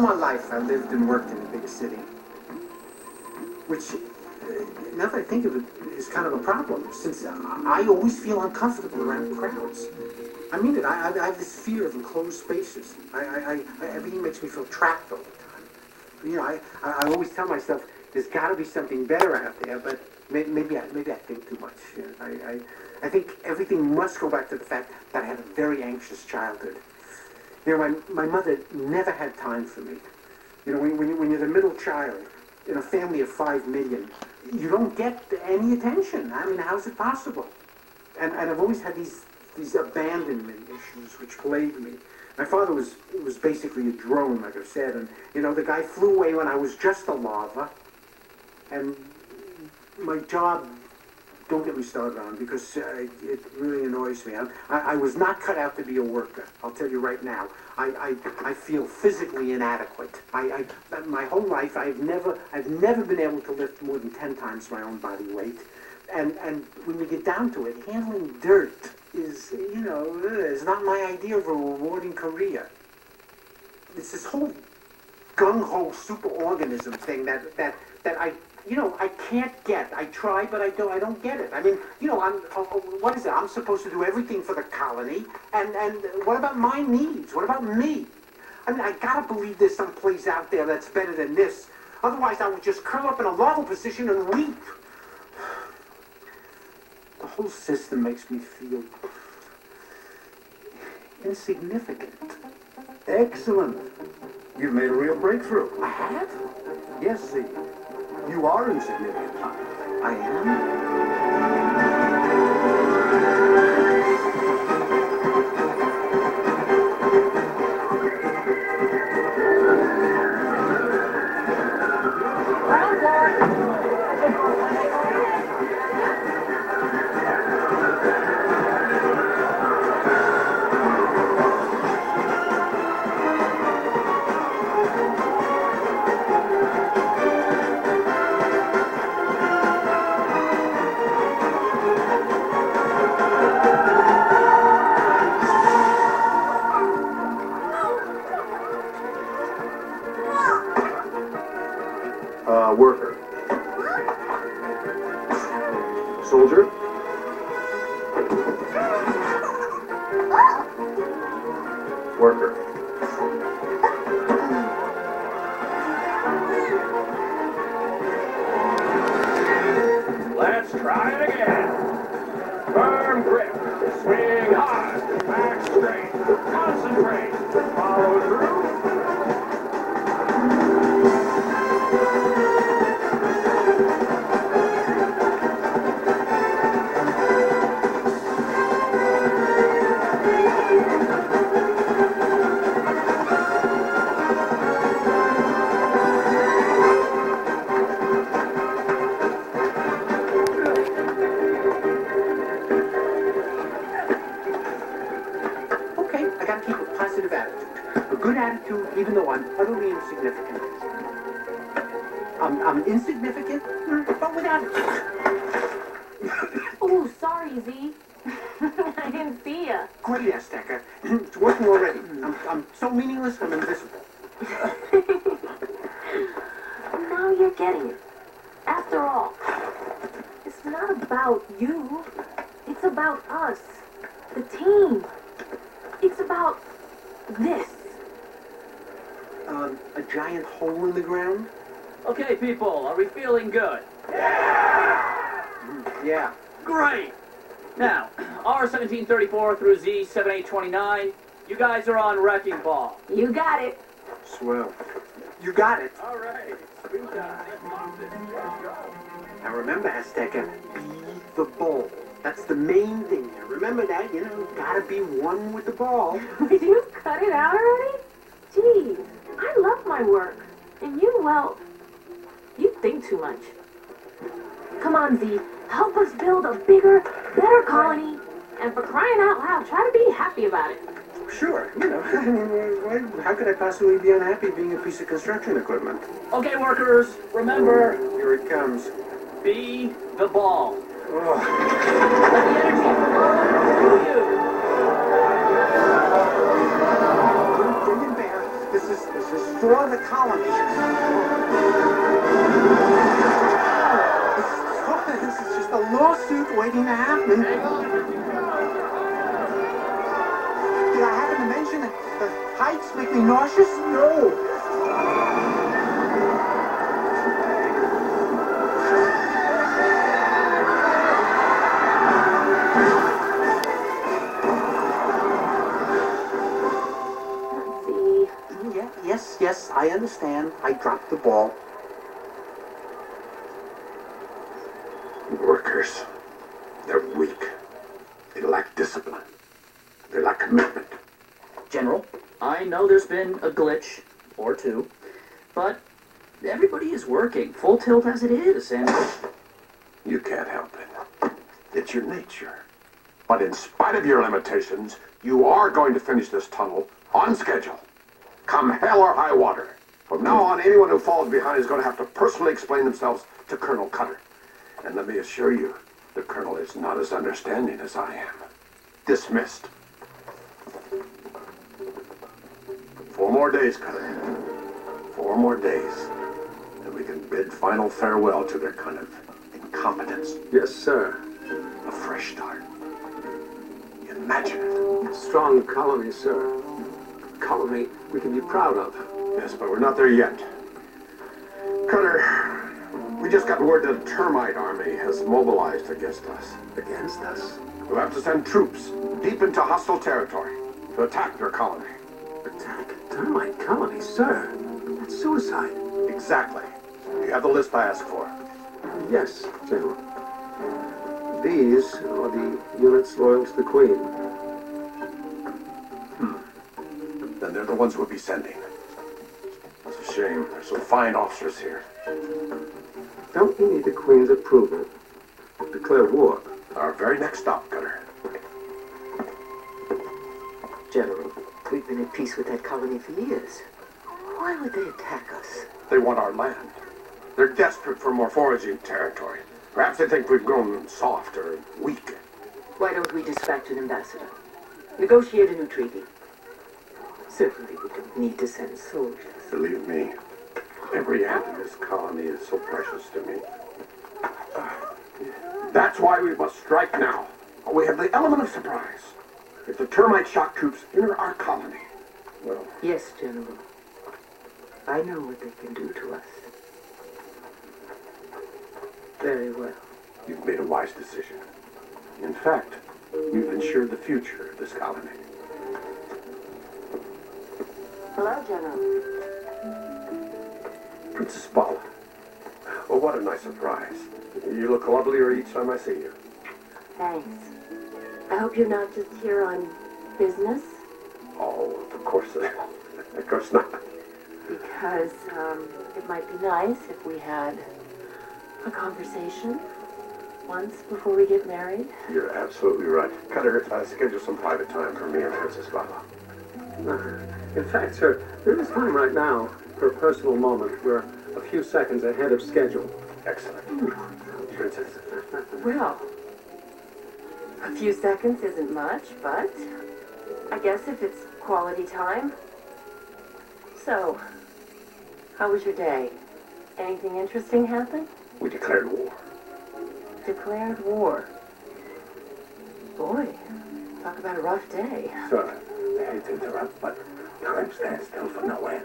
my life, I lived and worked in a big city, which, now that I think of it, is kind of a problem, since I always feel uncomfortable around crowds. I mean it. I have this fear of enclosed spaces. Everything makes me feel trapped all the time. You know, I always tell myself there's got to be something better out there, but maybe I think too much. You know, I think everything must go back to the fact that I had a very anxious childhood. You know, my mother never had time for me. You know, when you're the middle child in a family of 5 million, you don't get any attention. I mean, how's it possible? And I've always had these abandonment issues which plagued me. My father was basically a drone, like I said, and you know, the guy flew away when I was just a larva. And my job, don't get me started on, because it really annoys me. I was not cut out to be a worker. I'll tell you right now. I feel physically inadequate. My whole life, I've never been able to lift more than 10 times my own body weight. And when you get down to it, handling dirt is, you know, is not my idea of a rewarding career. It's this whole gung-ho superorganism thing that I, you know, I can't get. I try, but I don't get it. I mean, you know, what is it? I'm supposed to do everything for the colony, and what about my needs? What about me? I mean, I gotta believe there's some place out there that's better than this. Otherwise, I would just curl up in a larval position and weep. The whole system makes me feel insignificant. Excellent. You've made a real breakthrough. I have? Yes, see. You are insignificant. I am? Worker. Soldier. Worker. Let's try it again. Firm grip. Swing hard. Back straight. Concentrate. Follow through. I gotta keep a positive attitude. A good attitude, even though I'm utterly insignificant. I'm insignificant, but with attitude. Oh, sorry, Z. I didn't see ya. Great, Azteca. It's working already. I'm so meaningless, I'm invisible. Now you're getting it. After all, it's not about you. It's about us. The team. It's about this. A giant hole in the ground? Okay, people, are we feeling good? Yeah. Great! Now, R1734 through Z7829, you guys are on wrecking ball. You got it. Swell. You got it. All right. We got it. Now remember, Azteca, be the ball. That's the main thing here. Remember that, you know, gotta be one with the ball. Did you cut it out already? Geez, I love my work. And you, well, you think too much. Come on, Z. Help us build a bigger, better colony. And for crying out loud, try to be happy about it. Sure, you know, I mean, how could I possibly be unhappy being a piece of construction equipment? Okay, workers, remember, Here it comes. be the ball. Oh. Let the energy flow through you. Bring it back. This is for the colony. This is just a lawsuit waiting to happen. Did I happen to mention that the heights make me nauseous? No. Yes, I understand. I dropped the ball. Workers, they're weak. They lack discipline. They lack commitment. General, I know there's been a glitch or two, but everybody is working full tilt as it is, and You can't help it. It's your nature. But in spite of your limitations, you are going to finish this tunnel on schedule. Come hell or high water. From now on, anyone who falls behind is going to have to personally explain themselves to Colonel Cutter. And let me assure you, the Colonel is not as understanding as I am. Dismissed. 4 more days, Cutter. 4 more days. And we can bid final farewell to their kind of incompetence. Yes, sir. A fresh start. Imagine it. Strong colony, sir. Colony we can be proud of. Yes, but we're not there yet. Cutter, we just got word that a termite army has mobilized against us. Against us? We'll have to send troops deep into hostile territory to attack their colony. Attack a termite colony, sir. That's suicide. Exactly. You have the list I asked for. Yes, General. These are the units loyal to the Queen. Then they're the ones we'll be sending. It's a shame. There's some fine officers here. Don't we need the Queen's approval to declare war? Our very next stop, Cutter. General, we've been at peace with that colony for years. Why would they attack us? They want our land. They're desperate for more foraging territory. Perhaps they think we've grown soft or weak. Why don't we dispatch an ambassador? Negotiate a new treaty. Certainly we don't need to send soldiers. Believe me, every ant in this colony is so precious to me. That's why we must strike now. We have the element of surprise. If the termite shock troops enter our colony, well, Yes, General. I know what they can do to us. Very well. you've made a wise decision. In fact, you've ensured the future of this colony. Hello, General. Princess Bala. Oh, what a nice surprise. You look lovelier each time I see you. Thanks. I hope you're not just here on business, Oh, of course not. because it might be nice if we had a conversation once before we get married. You're absolutely right. Cutter, schedule some private time for me and Princess Bala. In fact, sir, there is time right now for a personal moment. We're a few seconds ahead of schedule. Excellent. Princess. Well, a few seconds isn't much, but I guess if it's quality time. So, how was your day? Anything interesting happen? We declared war. Declared war. Boy, talk about a rough day. Sir, I hate to interrupt, but time stands still for no end.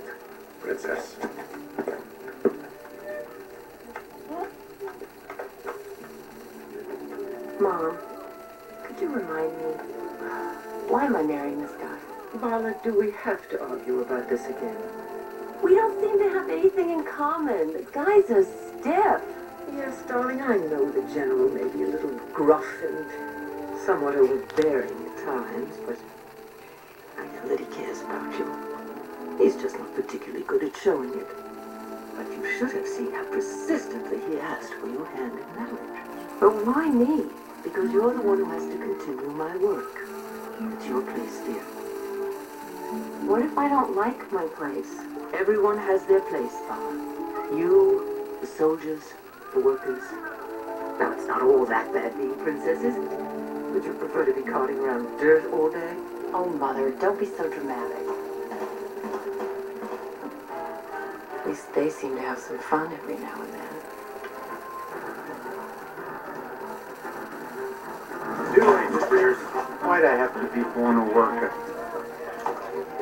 Princess. Mom, could you remind me, why am I marrying this guy? Bala, do we have to argue about this again? We don't seem to have anything in common. The guy's a stiff. Yes, darling, I know the General may be a little gruff and somewhat overbearing at times, but I know that he cares about you. He's just not particularly good at showing it. But you should have seen how persistently he asked for your hand in marriage. But why me? Because you're the one who has to continue my work. It's your place, dear. What if I don't like my place? Everyone has their place, Bala. You, the soldiers, the workers. Now, it's not all that bad being princesses. Would you prefer to be carting around dirt all day? Oh, Mother, don't be so dramatic. least they seem to have some fun every now and then. Why'd I have to be born a worker?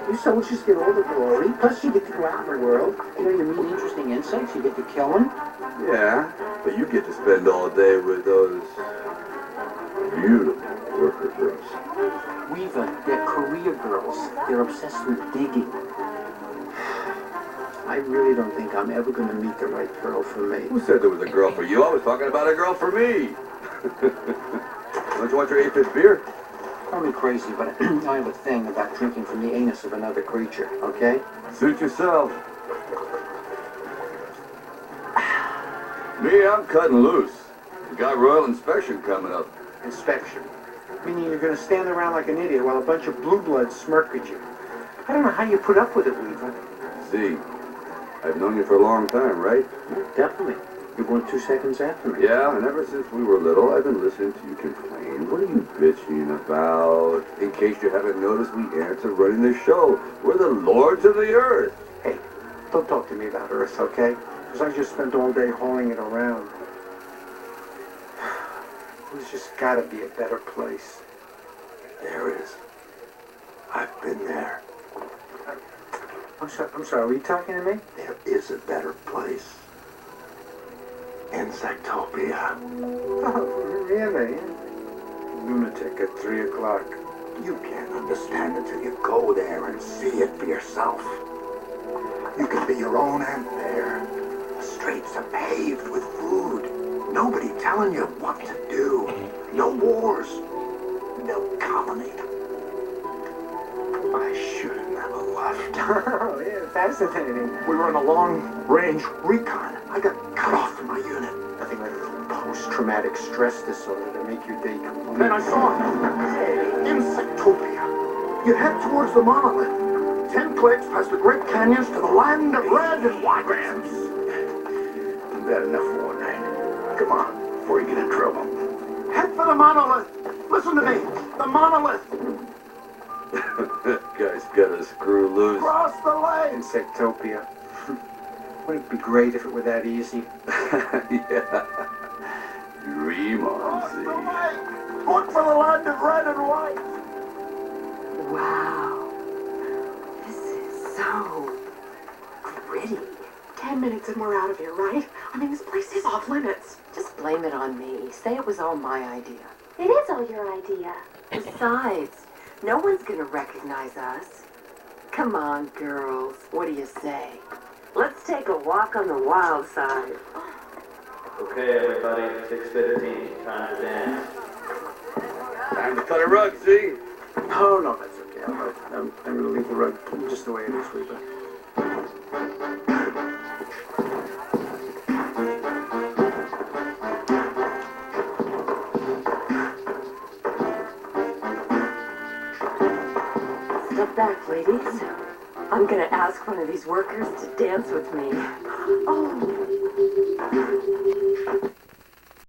You soldiers get all the glory, plus you get to go out in the world. You know, you meet interesting insects, you get to kill them. Yeah, but you get to spend all day with those beautiful worker girls. Weaver, they're career girls. They're obsessed with digging. I really don't think I'm ever going to meet the right girl for me. Who said there was a girl for you? I was talking about a girl for me. Don't you want your 8th beer? Call me crazy, but I have a thing about drinking from the anus of another creature, okay? Suit yourself. Me, I'm cutting loose. You got royal inspection coming up. Inspection. Meaning you're gonna stand around like an idiot while a bunch of blue bloods smirk at you. I don't know how you put up with it, Weaver. See, I've known you for a long time, right? Definitely. You're born 2 seconds after me. Yeah, and ever since we were little, I've been listening to you complain. What are you bitching about? In case you haven't noticed, we Antz are running the show. We're the lords of the earth. Hey, don't talk to me about Earth, okay? Because I just spent all day hauling it around. There's just gotta be a better place. There is. I've been there. I'm sorry, were you talking to me? There is a better place. Insectopia. Oh, really? Lunatic at 3 o'clock. You can't understand until you go there and see it for yourself. You can be your own ant there. The streets are paved with food. Nobody telling you what to do. No wars. No colony. I should have never left. Oh, yeah, fascinating. We were on a long-range recon. I got cut off from my unit. Nothing like post-traumatic stress disorder to make your day complete. Then I saw it. Insectopia. You head towards the monolith. 10 clicks past the Great Canyons to the land of red and white. Grams. You've had enough for one night. Come on, before you get in trouble. Head for the monolith. Listen to me. The monolith. Guy's got a screw loose. Cross the lake. Insectopia. Wouldn't it be great if it were that easy? Yeah. Dream on, Cross the see. lake. Look for the land of red and white. Wow. This is so pretty. 10 minutes and we're out of here, right? I mean, this place is off limits. Just blame it on me. Say it was all my idea. It is all your idea. Besides, no one's gonna recognize us. Come on, girls. What do you say? Let's take a walk on the wild side. Okay, everybody, 6:15, time to dance. Time to cut a rug, see? Oh, no, that's okay. I'm going to leave the rug just the way it is, Weaver. Step back, ladies. I'm gonna ask one of these workers to dance with me. Oh.